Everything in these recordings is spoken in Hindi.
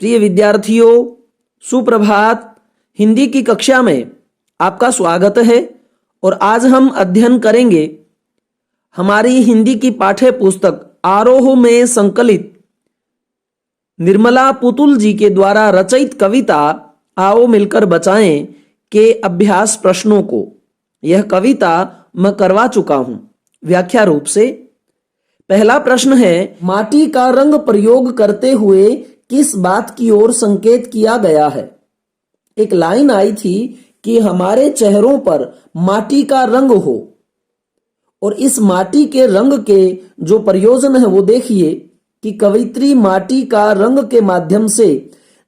प्रिय विद्यार्थियों, सुप्रभात। हिंदी की कक्षा में आपका स्वागत है और आज हम अध्ययन करेंगे हमारी हिंदी की पाठ्य पुस्तक आरोह में संकलित निर्मला पुतुल जी के द्वारा रचित कविता आओ मिलकर बचाएं के अभ्यास प्रश्नों को। यह कविता मैं करवा चुका हूं व्याख्या रूप से। पहला प्रश्न है, माटी का रंग प्रयोग करते हुए किस बात की ओर संकेत किया गया है। एक लाइन आई थी कि हमारे चेहरों पर माटी का रंग हो, और इस माटी के रंग के जो प्रयोजन है वो देखिए कि कवयित्री माटी का रंग के माध्यम से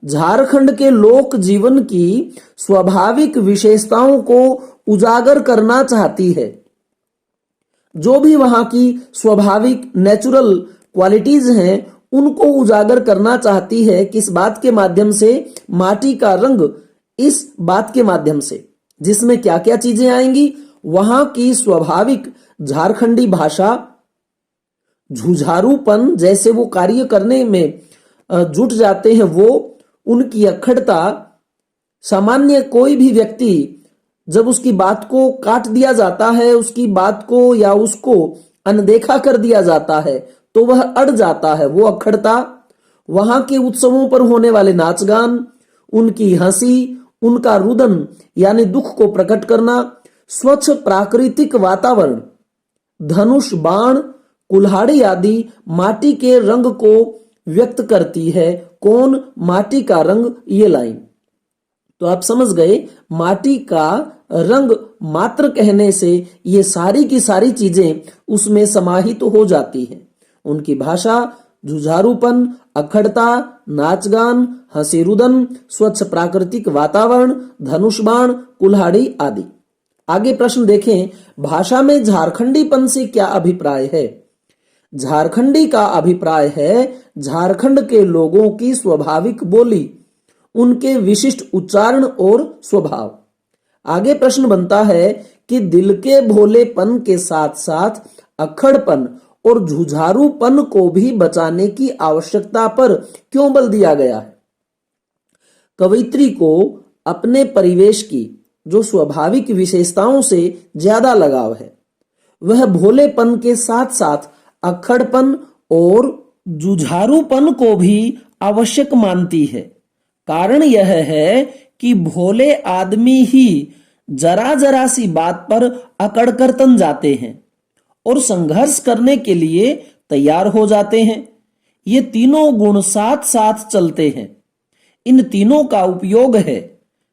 झारखंड के लोक जीवन की स्वाभाविक विशेषताओं को उजागर करना चाहती है। जो भी वहां की स्वाभाविक नेचुरल क्वालिटीज हैं उनको उजागर करना चाहती है। किस बात के माध्यम से? माटी का रंग। इस बात के माध्यम से जिसमें क्या क्या चीजें आएंगी? वहां की स्वाभाविक झारखंडी भाषा, झुझारूपन, जैसे वो कार्य करने में जुट जाते हैं वो, उनकी अखड़ता। सामान्य कोई भी व्यक्ति जब उसकी बात को काट दिया जाता है, उसकी बात को या उसको अनदेखा कर दिया जाता है तो वह अड़ जाता है, वो अखड़ता। वहां के उत्सवों पर होने वाले नाच गान, उनकी हंसी, उनका रुदन यानी दुख को प्रकट करना, स्वच्छ प्राकृतिक वातावरण, धनुष, बाण, कुल्हाड़ी आदि माटी के रंग को व्यक्त करती है। कौन? माटी का रंग। ये लाइन तो आप समझ गए, माटी का रंग मात्र कहने से ये सारी की सारी चीजें उसमें समाहित हो जाती हैं। उनकी भाषा, जुझारूपन, अखड़ता, नाचगान, हंसी रुदन, स्वच्छ प्राकृतिक वातावरण, धनुषबाण, कुल्हाड़ी आदि। आगे प्रश्न देखें, भाषा में झारखंडीपन से क्या अभिप्राय है? झारखंडी का अभिप्राय है झारखंड के लोगों की स्वाभाविक बोली, उनके विशिष्ट उच्चारण और स्वभाव। आगे प्रश्न बनता है कि दिल के भोलेपन के साथ साथ अखड़पन और झुझारूपन को भी बचाने की आवश्यकता पर क्यों बल दिया गया है? कवयित्री को अपने परिवेश की जो स्वाभाविक विशेषताओं से ज्यादा लगाव है। वह भोलेपन के साथ साथ अखड़पन और जुझारूपन को भी आवश्यक मानती है। कारण यह है कि भोले आदमी ही जरा जरा सी बात पर अकड़ कर तन जाते हैं और संघर्ष करने के लिए तैयार हो जाते हैं। ये तीनों गुण साथ साथ चलते हैं। इन तीनों का उपयोग है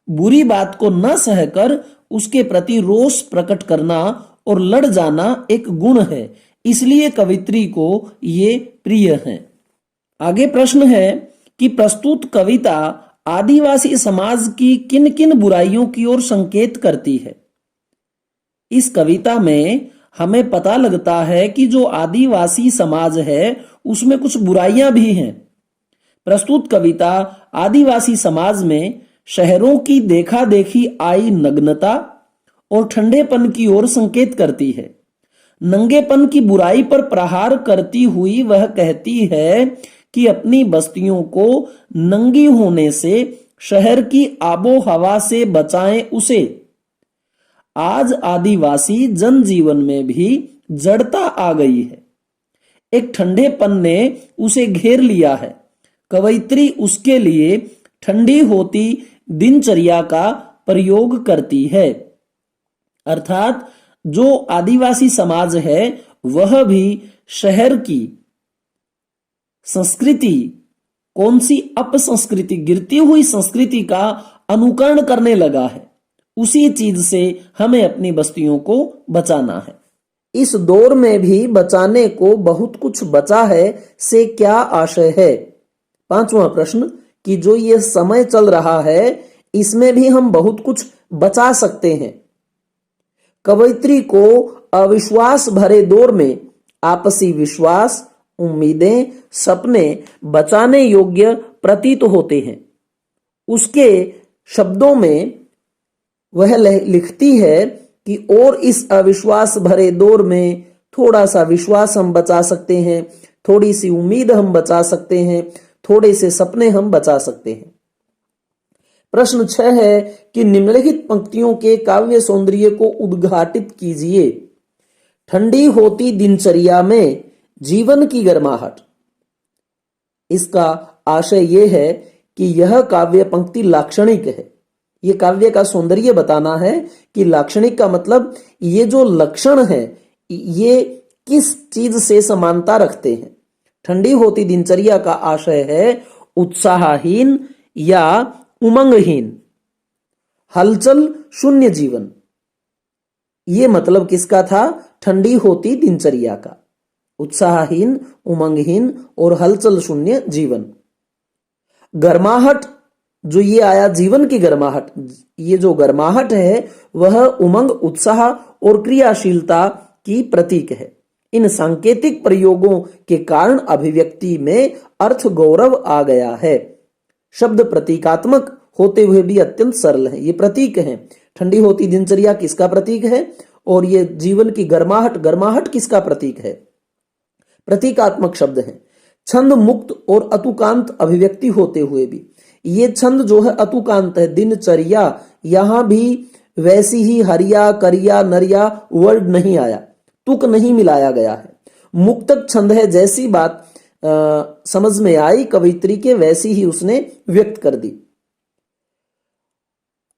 बुरी बात को न सहकर उसके प्रति रोष प्रकट करना और लड़ जाना एक गुण है। इसलिए कवयित्री को ये प्रिय है। आगे प्रश्न है कि प्रस्तुत कविता आदिवासी समाज की किन किन बुराइयों की ओर संकेत करती है। इस कविता में हमें पता लगता है कि जो आदिवासी समाज है उसमें कुछ बुराइयां भी हैं। प्रस्तुत कविता आदिवासी समाज में शहरों की देखा देखी आई नग्नता और ठंडेपन की ओर संकेत करती है। नंगेपन की बुराई पर प्रहार करती हुई वह कहती है कि अपनी बस्तियों को नंगी होने से, शहर की आबो हवा से बचाएं उसे। आज आदिवासी जनजीवन में भी जड़ता आ गई है। एक ठंडेपन ने उसे घेर लिया है। कवयित्री उसके लिए ठंडी होती दिनचर्या का प्रयोग करती है। अर्थात जो आदिवासी समाज है वह भी शहर की संस्कृति, कौन सी अपसंस्कृति, गिरती हुई संस्कृति का अनुकरण करने लगा है। उसी चीज से हमें अपनी बस्तियों को बचाना है। इस दौर में भी बचाने को बहुत कुछ बचा है से क्या आशय है? पांचवा प्रश्न कि जो ये समय चल रहा है इसमें भी हम बहुत कुछ बचा सकते हैं। कवयित्री को अविश्वास भरे दौर में आपसी विश्वास, उम्मीदें, सपने बचाने योग्य प्रतीत होते हैं। उसके शब्दों में वह लिखती है कि और इस अविश्वास भरे दौर में थोड़ा सा विश्वास हम बचा सकते हैं, थोड़ी सी उम्मीद हम बचा सकते हैं, थोड़े से सपने हम बचा सकते हैं। प्रश्न 6 है कि निम्नलिखित पंक्तियों के काव्य सौंदर्य को उद्घाटित कीजिए। ठंडी होती दिनचर्या में जीवन की गर्माहट। इसका आशय यह है कि यह काव्य पंक्ति लाक्षणिक है। ये काव्य का सौंदर्य बताना है कि लाक्षणिक का मतलब ये जो लक्षण है ये किस चीज से समानता रखते हैं। ठंडी होती दिनचर्या का आशय है उत्साहहीन या उमंगहीन, हलचल शून्य जीवन। ये मतलब किसका था? ठंडी होती दिनचर्या का। उत्साहहीन, उमंगहीन और हलचल शून्य जीवन। गर्माहट जो ये आया, जीवन की गर्माहट, ये जो गर्माहट है वह उमंग, उत्साह और क्रियाशीलता की प्रतीक है। इन सांकेतिक प्रयोगों के कारण अभिव्यक्ति में अर्थ गौरव आ गया है। शब्द प्रतीकात्मक होते हुए भी अत्यंत सरल है। ये प्रतीक है। ठंडी होती दिनचर्या किसका प्रतीक है और ये जीवन की गर्माहट, गर्माहट किसका प्रतीक है? प्रतीकात्मक शब्द है। छंद मुक्त और अतुकांत अभिव्यक्ति होते हुए भी, ये छंद जो है अतुकांत है। दिनचर्या, यहां भी वैसी ही हरिया, करिया, नरिया वर्ड नहीं आया, तुक नहीं मिलाया गया है। मुक्तक छंद है। जैसी बात समझ में आई कवयित्री के वैसी ही उसने व्यक्त कर दी।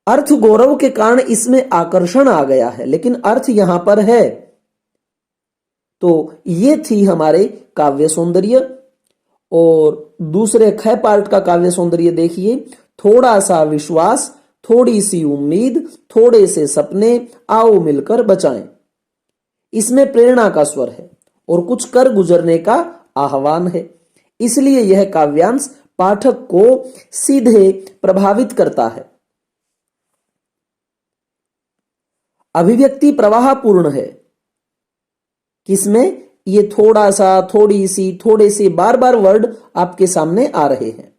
अर्थ गौरव के कारण इसमें आकर्षण आ गया है, लेकिन अर्थ यहां पर है। तो ये थी हमारे काव्य सौंदर्य। और दूसरे ख पार्ट का काव्य सौंदर्य देखिए। थोड़ा सा विश्वास, थोड़ी सी उम्मीद, थोड़े से सपने, आओ मिलकर बचाएं। इसमें प्रेरणा का स्वर है और कुछ कर गुजरने का आह्वान है। इसलिए यह काव्यांश पाठक को सीधे प्रभावित करता है। अभिव्यक्ति प्रवाहपूर्ण है। किसमें? ये थोड़ा सा, थोड़ी सी, थोड़े से, बार बार वर्ड आपके सामने आ रहे हैं।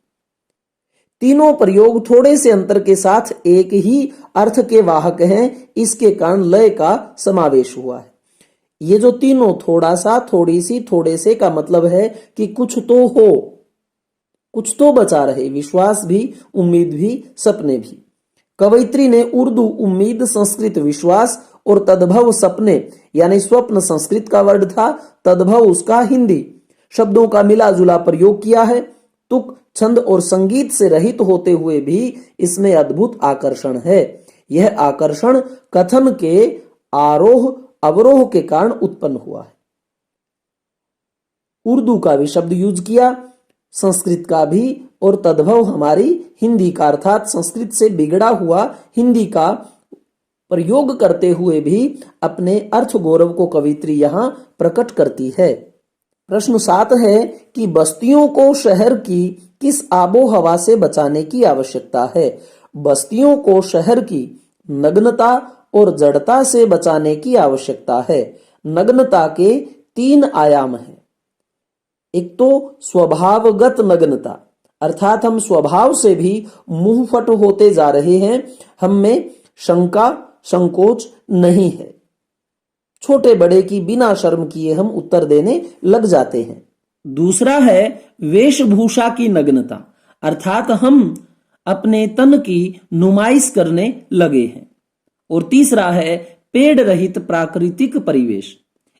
तीनों प्रयोग थोड़े से अंतर के साथ एक ही अर्थ के वाहक हैं। इसके कारण लय का समावेश हुआ है। ये जो तीनों, थोड़ा सा, थोड़ी सी, थोड़े से, का मतलब है कि कुछ तो हो, कुछ तो बचा रहे। विश्वास भी, उम्मीद भी, सपने भी। कवयित्री ने उर्दू उम्मीद, संस्कृत विश्वास और तद्भव सपने यानी स्वप्न संस्कृत का वर्ड था, तद्भव उसका हिंदी, शब्दों का मिला जुला प्रयोग किया है। तुक, छंद और संगीत से रहित होते हुए भी इसमें अद्भुत आकर्षण है। यह आकर्षण कथन के आरोह अवरोह के कारण उत्पन्न हुआ है। उर्दू का भी शब्द यूज किया, संस्कृत का भी, और तद्भव हमारी हिंदी का, अर्थात संस्कृत से बिगड़ा हुआ हिंदी का प्रयोग करते हुए भी अपने अर्थ गौरव को कवयित्री यहां प्रकट करती है। प्रश्न 7 है कि बस्तियों को शहर की किस आबो हवा से बचाने की आवश्यकता है? बस्तियों को शहर की नग्नता और जड़ता से बचाने की आवश्यकता है। नग्नता के 3 आयाम हैं। एक तो स्वभावगत नग्नता, अर्थात हम स्वभाव से भी मुंहफट होते जा रहे हैं, हम में शंका, संकोच नहीं है। छोटे बड़े की बिना शर्म किए हम उत्तर देने लग जाते हैं। दूसरा है वेशभूषा की नग्नता, अर्थात हम अपने तन की नुमाइश करने लगे हैं। और तीसरा है पेड़ रहित प्राकृतिक परिवेश।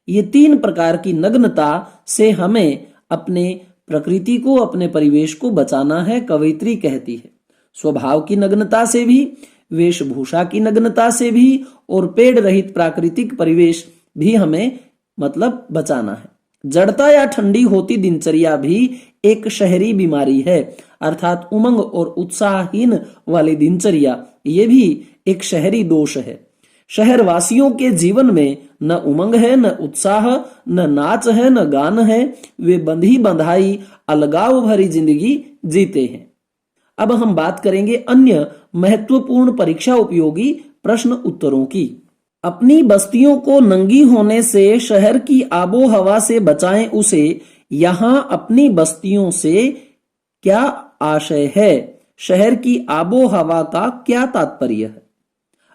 ये 3 प्रकार की नग्नता से हमें अपने प्रकृति को, अपने परिवेश को बचाना है, कवयित्री कहती है। स्वभाव की नग्नता से भी, वेशभूषा की नग्नता से भी, और पेड़ रहित प्राकृतिक परिवेश भी हमें मतलब बचाना है। जड़ता या ठंडी होती दिनचर्या भी एक शहरी बीमारी है, अर्थात उमंग और उत्साहहीन वाली दिनचर्या, ये भी एक शहरी दोष है। शहर वासियों के जीवन में न उमंग है, न उत्साह, न नाच है, न गान है। वे बंधी बंधाई अलगाव भरी जिंदगी जीते हैं। अब हम बात करेंगे अन्य महत्वपूर्ण परीक्षा उपयोगी प्रश्न उत्तरों की। अपनी बस्तियों को नंगी होने से शहर की आबो हवा से बचाएं उसे। यहां अपनी बस्तियों से क्या आशय है? शहर की आबो हवा का क्या तात्पर्य है?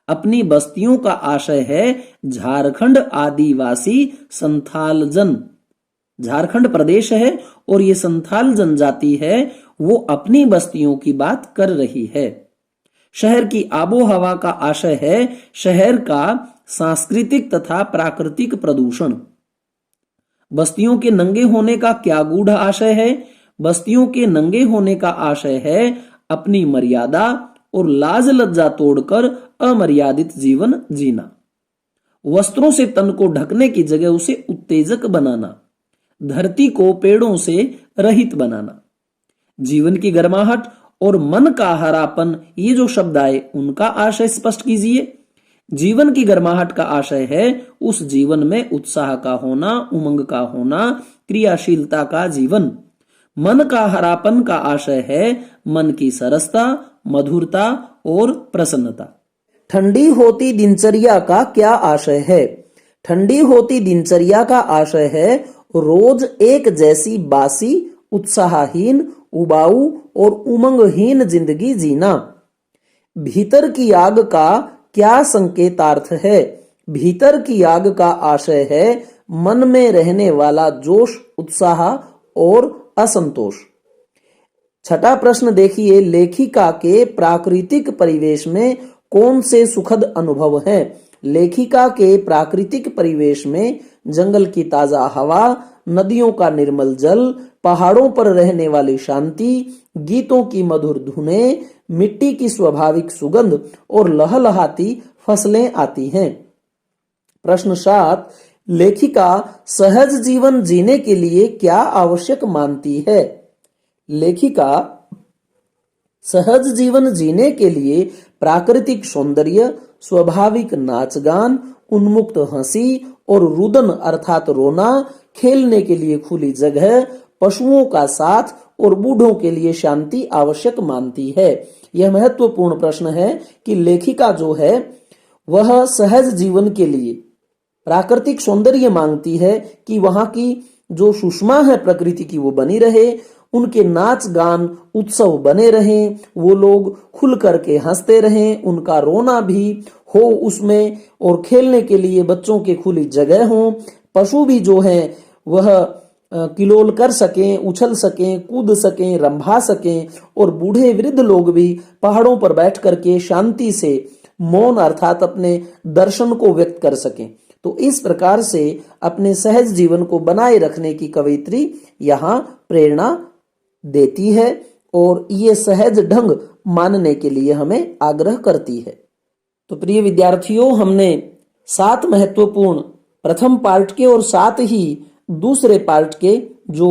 अपनी बस्तियों का आशय है झारखंड आदिवासी संथाल जन। झारखंड प्रदेश है और ये संथाल जनजाति है, वो अपनी बस्तियों की बात कर रही है। शहर की आबोहवा का आशय है शहर का सांस्कृतिक तथा प्राकृतिक प्रदूषण। बस्तियों के नंगे होने का क्या गूढ़ आशय है? बस्तियों के नंगे होने का आशय है अपनी मर्यादा और लाज लज्जा तोड़कर अमर्यादित जीवन जीना। वस्त्रों से तन को ढकने की जगह उसे उत्तेजक बनाना। धरती को पेड़ों से रहित बनाना। जीवन की गर्माहट और मन का हरापन, ये जो शब्द आए उनका आशय स्पष्ट कीजिए। जीवन की गर्माहट का आशय है उस जीवन में उत्साह का होना, उमंग का होना, क्रियाशीलता का जीवन। मन का हरापन का आशय है मन की सरसता, मधुरता और प्रसन्नता। ठंडी होती दिनचर्या का क्या आशय है? ठंडी होती दिनचर्या का आशय है रोज एक जैसी बासी, उत्साहहीन, उबाऊ और उमंगहीन जिंदगी जीना। भीतर की आग का क्या संकेतार्थ है? भीतर की आग का आशय है मन में रहने वाला जोश, उत्साह और असंतोष। छठा प्रश्न देखिए, लेखिका के प्राकृतिक परिवेश में कौन से सुखद अनुभव हैं? लेखिका के प्राकृतिक परिवेश में जंगल की ताजा हवा, नदियों का निर्मल जल, पहाड़ों पर रहने वाली शांति, गीतों की मधुर धुनें, मिट्टी की स्वाभाविक सुगंध और लहलहाती फसलें आती हैं। प्रश्न 7, लेखिका सहज जीवन जीने के लिए क्या आवश्यक मानती है? लेखिका सहज जीवन जीने के लिए प्राकृतिक सौंदर्य, स्वाभाविक नाच गान, उन्मुक्त हंसी और रुदन अर्थात रोना, खेलने के लिए खुली जगह, पशुओं का साथ और बूढ़ों के लिए शांति आवश्यक मानती है। यह महत्वपूर्ण प्रश्न है कि लेखिका जो है वह सहज जीवन के लिए प्राकृतिक सौंदर्य मांगती है कि वहां की जो सुषमा है प्रकृति की वो बनी रहे, उनके नाच गान उत्सव बने रहें, वो लोग खुल करके हंसते रहें, उनका रोना भी हो उसमें और खेलने के लिए बच्चों के खुली जगह हो, पशु भी जो हैं वह किलोल कर सकें, उछल सकें, कूद सकें, रंभा सकें और बूढ़े वृद्ध लोग भी पहाड़ों पर बैठ करके शांति से मौन अर्थात अपने दर्शन को व्यक्त कर सकें। तो इस प्रकार से अपने सहज जीवन को बनाए रखने की कवयित्री यहाँ प्रेरणा देती है और ये सहज ढंग मानने के लिए हमें आग्रह करती है। तो प्रिय विद्यार्थियों, हमने 7 महत्वपूर्ण प्रथम पार्ट के और साथ ही दूसरे पार्ट के जो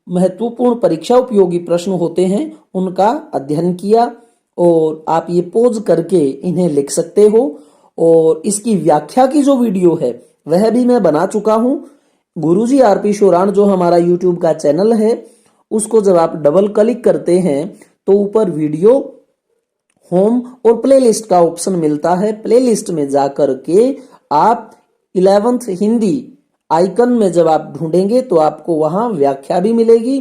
महत्वपूर्ण परीक्षा उपयोगी प्रश्न होते हैं उनका अध्ययन किया और आप ये पोज करके इन्हें लिख सकते हो। और इसकी व्याख्या की जो वीडियो है वह भी मैं बना चुका हूं। गुरुजी आरपी शोराण जो हमारा यूट्यूब का चैनल है उसको जब आप डबल क्लिक करते हैं तो ऊपर वीडियो, होम और प्लेलिस्ट का ऑप्शन मिलता है। प्लेलिस्ट में जाकर के आप 11th हिंदी आइकन में जब आप ढूंढेंगे तो आपको वहां व्याख्या भी मिलेगी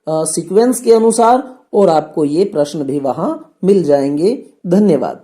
सीक्वेंस के अनुसार और आपको ये प्रश्न भी वहां मिल जाएंगे। धन्यवाद।